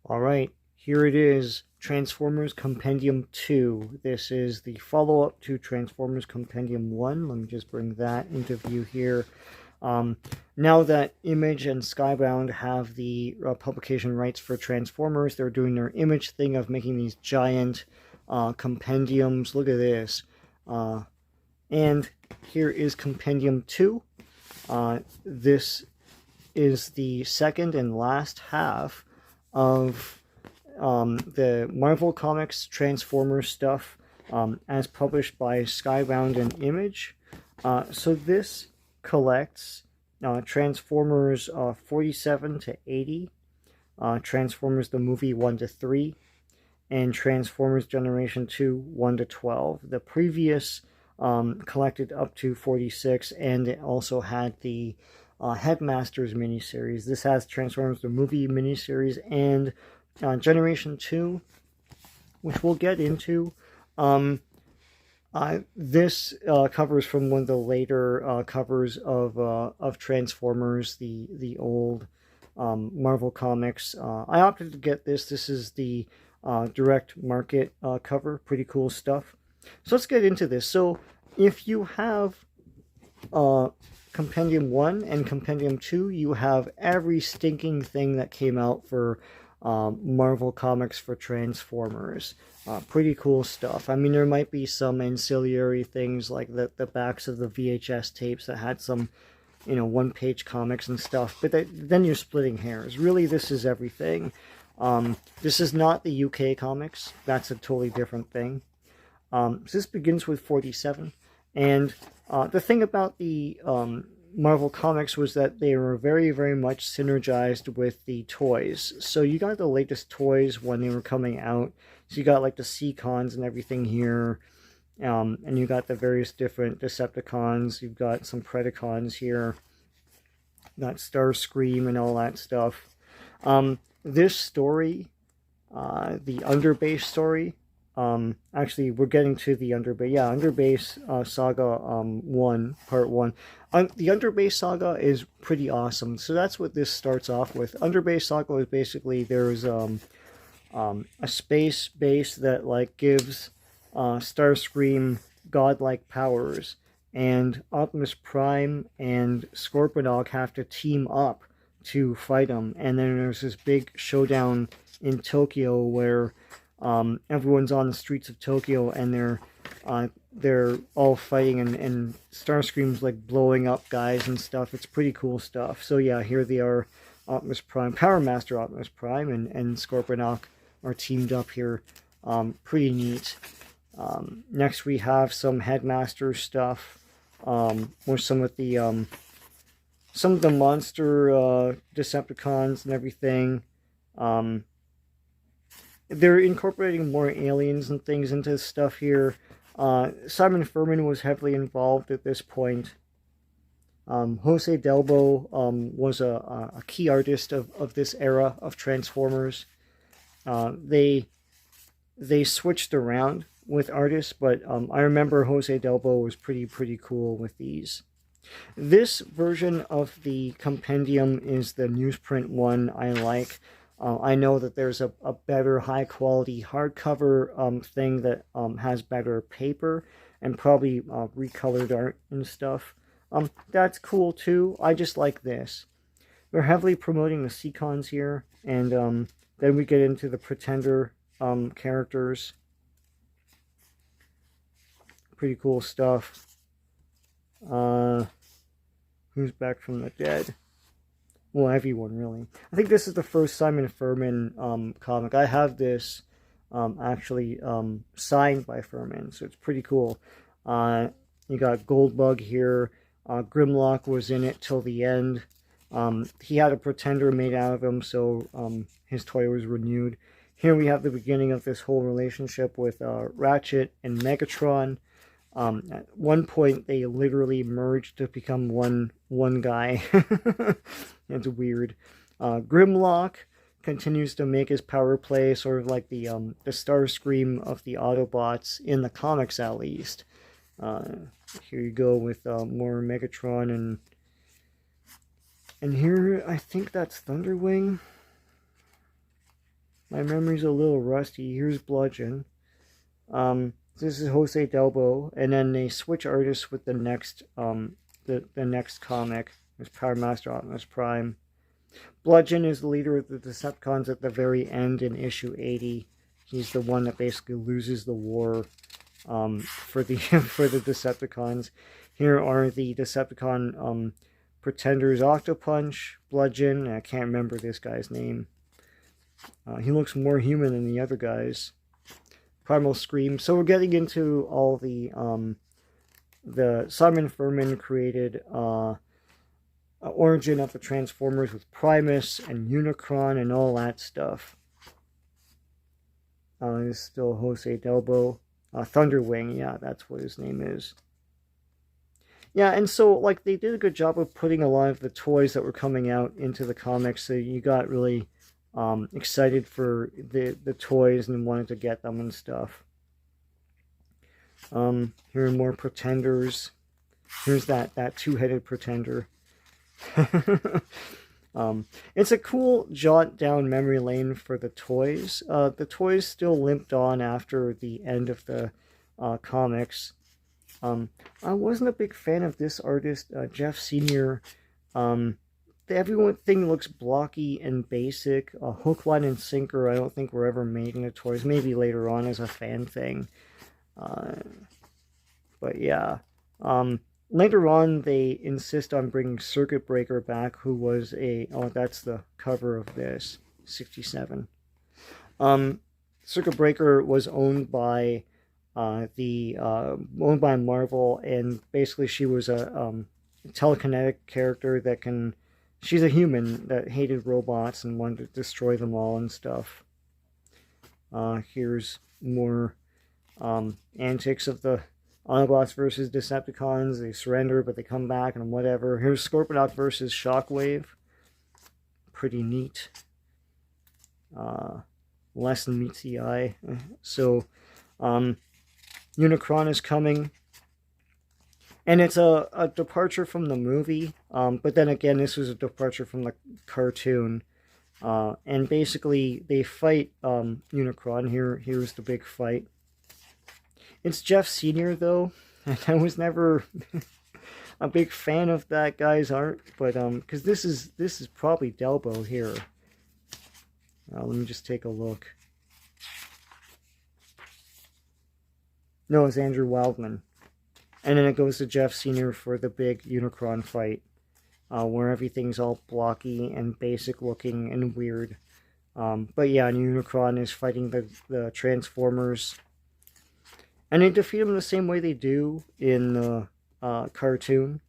Alright, here it is, Transformers Compendium 2. This is the follow-up to Transformers Compendium 1. Let me just bring that into view here. Now that Image and Skybound have the publication rights for Transformers, they're doing their Image thing of making these giant compendiums. Look at this. And here is Compendium 2. This is the second and last half of the Marvel Comics Transformers stuff as published by Skybound and Image. So this collects Transformers 47 to 80, Transformers the movie 1 to 3, and Transformers Generation 2 1 to 12. The previous collected up to 46, and it also had the Headmasters miniseries. This has Transformers the movie miniseries and Generation 2, which we'll get into. This covers from one of the later covers of Transformers, the old Marvel Comics. I opted to get this. This is the direct market cover. Pretty cool stuff. So let's get into this. So if you have Compendium 1 and Compendium 2, you have every stinking thing that came out for Marvel Comics for Transformers. Pretty cool stuff. I mean, there might be some ancillary things like the backs of the VHS tapes that had some, one-page comics and stuff, but then you're splitting hairs. Really, this is everything. This is not the UK comics. That's a totally different thing. So this begins with 47, and the thing about the Marvel Comics was that they were very, very much synergized with the toys. So you got the latest toys when they were coming out. So you got like the Seacons and everything here. And you got the various different Decepticons. You've got some Predacons here. You got Starscream and all that stuff. This story, the Underbase story, actually, we're getting to the Underbase Saga 1, Part 1. The Underbase Saga is pretty awesome. So that's what this starts off with. Underbase Saga is basically, there's a space base that like gives Starscream godlike powers, and Optimus Prime and Scorponok have to team up to fight him. And then there's this big showdown in Tokyo where everyone's on the streets of Tokyo, and they're all fighting, and Starscream's like blowing up guys and stuff. It's pretty cool stuff. So yeah, here they are, Optimus Prime, Power Master Optimus Prime, and Scorponok are teamed up here. Pretty neat. Next we have some Headmaster stuff, or some of the monster Decepticons and everything. They're incorporating more aliens and things into this stuff here. Simon Furman was heavily involved at this point. Jose Delbo was a key artist of this era of Transformers. They switched around with artists, but I remember Jose Delbo was pretty cool with these. This version of the Compendium is the newsprint one I like. I know that there's a better high-quality hardcover thing that has better paper and probably recolored art and stuff. That's cool too. I just like this. They're heavily promoting the Seacons here, and then we get into the Pretender characters. Pretty cool stuff. Who's back from the dead? Well, everyone, really. I think this is the first Simon Furman comic. I have this actually signed by Furman, so it's pretty cool. You got Goldbug here. Grimlock was in it till the end. He had a Pretender made out of him, so his toy was renewed. Here we have the beginning of this whole relationship with Ratchet and Megatron. At one point, they literally merged to become one guy. It's weird. Grimlock continues to make his power play, sort of like the Starscream of the Autobots in the comics, at least. Here you go with more Megatron, and here I think that's Thunderwing. My memory's a little rusty. Here's Bludgeon. This is Jose Delbo, and then they switch artists with the next the next comic. There's Power Master Optimus Prime. Bludgeon is the leader of the Decepticons at the very end in issue 80. He's the one that basically loses the war for the for the Decepticons. Here are the Decepticon Pretenders: Octopunch, Bludgeon, and I can't remember this guy's name. He looks more human than the other guys. Primal Scream. So we're getting into all the Simon Furman created origin of the Transformers with Primus and Unicron and all that stuff. This is still Jose Delbo. Thunderwing, yeah, that's what his name is. Yeah, and so, like, they did a good job of putting a lot of the toys that were coming out into the comics, so you got really excited for the toys and wanted to get them and stuff. Here are more Pretenders. Here's that two-headed Pretender. It's a cool jaunt down memory lane for the toys. The toys still limped on after the end of the comics. I wasn't a big fan of this artist, Jeff Sr. Everything looks blocky and basic. Hook, line, and sinker I don't think were ever made in the toys. Maybe later on as a fan thing. But yeah. Later on, they insist on bringing Circuit Breaker back, who was a... Oh, that's the cover of this. 67. Circuit Breaker was owned by owned by Marvel, and basically she was a telekinetic character that can... She's a human that hated robots and wanted to destroy them all and stuff. Here's more antics of the Autobots versus Decepticons. They surrender, but they come back and whatever. Here's Scorponok versus Shockwave. Pretty neat. Less than meets the eye. So, Unicron is coming. And it's a departure from the movie. But then again, this was a departure from the cartoon. And basically, they fight Unicron. Here's the big fight. It's Jeff Sr. though, and I was never a big fan of that guy's art, but because this is probably Delbo here. Let me just take a look. No, it's Andrew Wildman, and then it goes to Jeff Sr. for the big Unicron fight, where everything's all blocky and basic looking and weird. But yeah, Unicron is fighting the Transformers. And they defeat them the same way they do in the cartoon.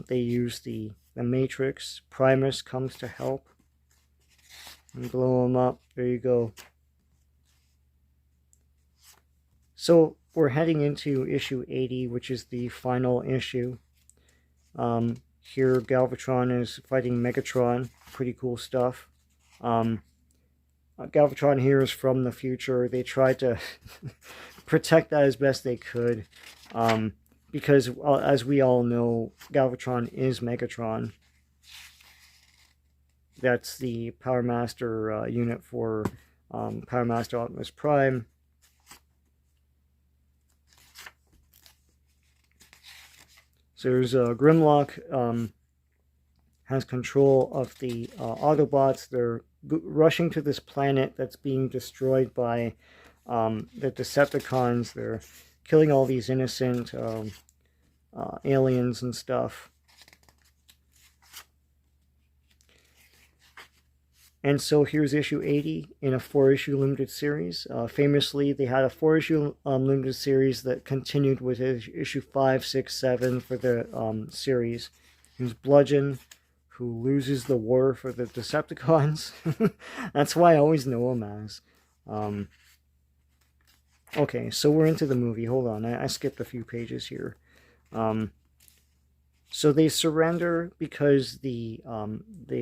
They use the Matrix. Primus comes to help. And blow them up. There you go. So we're heading into issue 80, which is the final issue. Here Galvatron is fighting Megatron. Pretty cool stuff. Galvatron here is from the future. They tried to protect that as best they could, because as we all know, Galvatron is Megatron. That's the Power Master unit for Power Master Optimus Prime. So there's Grimlock has control of the Autobots. They're rushing to this planet that's being destroyed by the Decepticons. They're killing all these innocent aliens and stuff. And so here's issue 80 in a 4-issue limited series. Famously, they had a 4-issue limited series that continued with issue 5, 6, 7 for the series. Here's Bludgeon, who loses the war for the Decepticons. That's why I always know him as. Okay, so we're into the movie. Hold on, I skipped a few pages here. So they surrender because they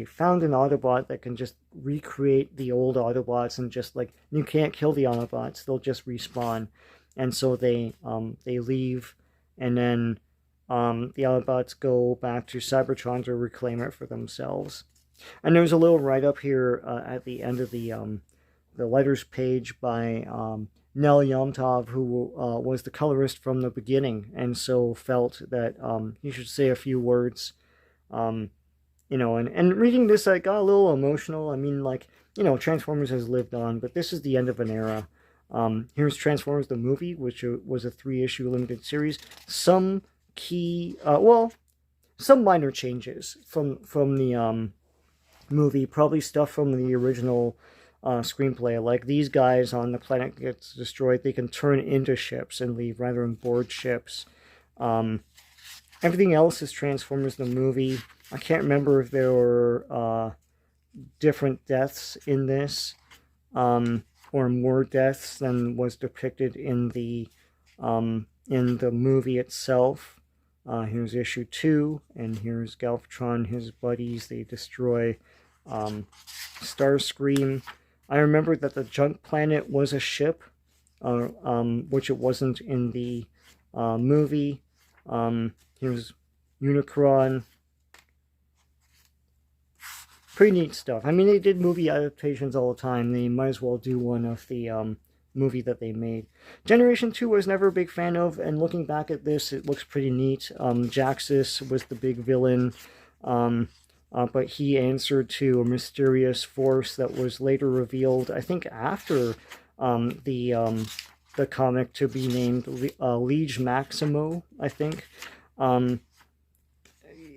found an Autobot that can just recreate the old Autobots, and just like, you can't kill the Autobots, they'll just respawn. And so they leave, and then the Autobots go back to Cybertron to reclaim it for themselves. And there's a little write-up here at the end of the the letters page by Nel Yomtov, who was the colorist from the beginning, and so felt that he should say a few words. You know, and reading this, I got a little emotional. I mean, like, you know, Transformers has lived on, but this is the end of an era. Here's Transformers the movie, which was a 3-issue limited series. Some key, well, some minor changes from the movie. Probably stuff from the original screenplay. Like, these guys on the planet gets destroyed, they can turn into ships and leave rather than board ships. Everything else is Transformers the movie. I can't remember if there were different deaths in this, or more deaths than was depicted in the movie itself. Here's issue 2, and here's Galvatron, his buddies. They destroy Starscream. I remember that the Junk Planet was a ship, which it wasn't in the movie. Here's Unicron. Pretty neat stuff. I mean, they did movie adaptations all the time. They might as well do one of the movie that they made. Generation 2 I was never a big fan of, and looking back at this, it looks pretty neat. Jaxus was the big villain, but he answered to a mysterious force that was later revealed, I think, after the comic, to be named Liege Maximo, I think.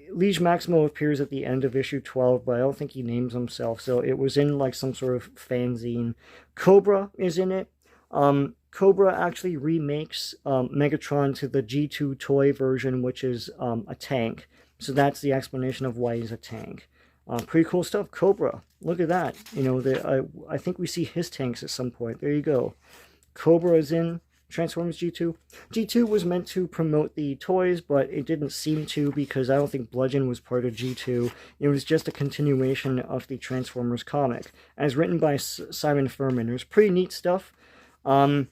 Liege Maximo appears at the end of issue 12, but I don't think he names himself, so it was in like some sort of fanzine. Cobra is in it. Cobra actually remakes Megatron to the G2 toy version, which is a tank. So that's the explanation of why he's a tank. Pretty cool stuff. Cobra, look at that. You know, I think we see his tanks at some point. There you go. Cobra is in Transformers G2. G2 was meant to promote the toys, but it didn't seem to, because I don't think Bludgeon was part of G2. It was just a continuation of the Transformers comic, as written by Simon Furman. It was pretty neat stuff. You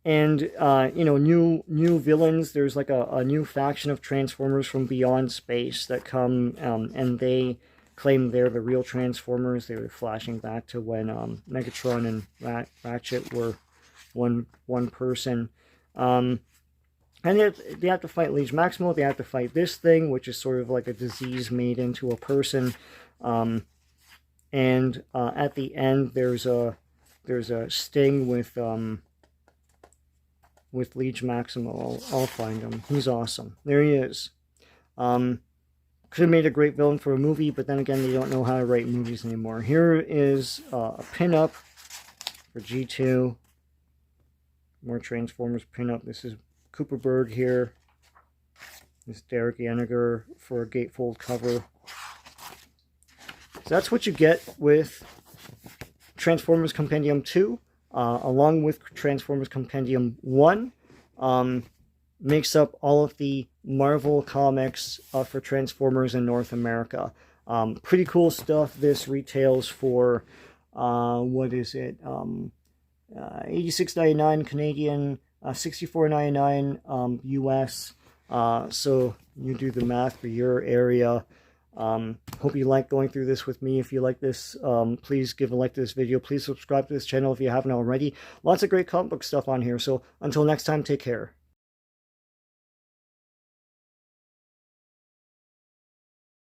know, new villains. There's like a new faction of Transformers from beyond space that come, and they claim they're the real Transformers. They were flashing back to when Megatron and Ratchet were one person. And they have to fight Liege Maximo. They have to fight this thing, which is sort of like a disease made into a person. At the end, there's a sting with Liege Maximo. I'll find him. He's awesome. There he is. Could have made a great villain for a movie, but then again, they don't know how to write movies anymore. Here is a pinup for G2. More Transformers pinup. This is Cooper Berg here. This is Derek Yaniger for a gatefold cover. So that's what you get with Transformers Compendium 2, along with Transformers Compendium 1. Makes up all of the Marvel comics for Transformers in North America. Pretty cool stuff. This retails for, what is it? $86.99 Canadian, $64.99 US. So you do the math for your area. Hope you like going through this with me. If you like this, please give a like to this video. Please subscribe to this channel if you haven't already. Lots of great comic book stuff on here. So until next time, take care.